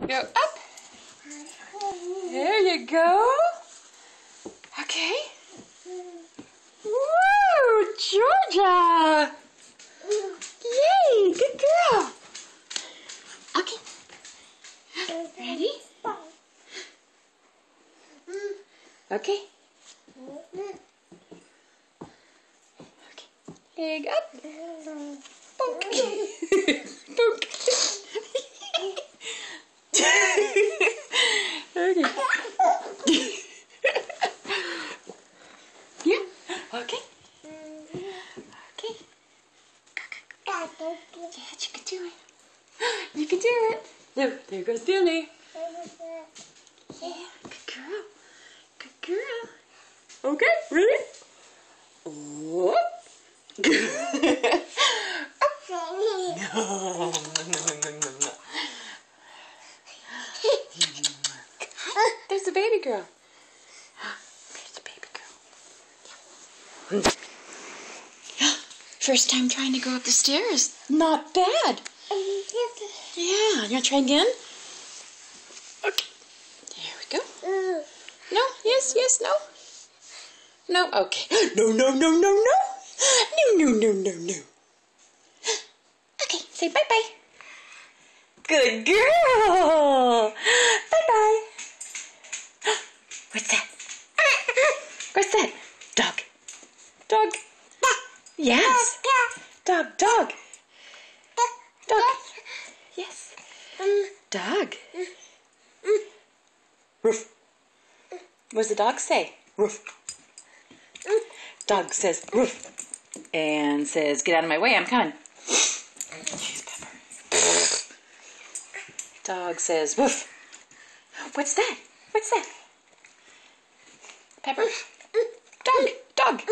Go up. There you go. Okay. Woo, Georgia. Yay, good girl. Okay. Ready? Okay. Leg up. Bonk. Bonk. Okay. Yeah. Okay. Okay. Yeah, you can do it. You can do it. There goes Billy. Yeah, good girl. Good girl. Okay, ready? Whoop. There's the baby girl. There's the baby girl. First time trying to go up the stairs. Not bad. Yeah, you want to try again? Okay. There we go. No, yes, yes, no. No, okay. No, no, no, no, no. No, no, no, no, no. Okay, say bye-bye. Good girl. Bye-bye. What's that? What's that? Dog. Dog. Yes. Dog, dog. Dog. Yes. Dog. Roof. What does the dog say? Roof. Dog says roof. And says, get out of my way, I'm coming. Jeez, Pepper. Dog says woof. What's that? What's that? Pepper. Dog. Dog.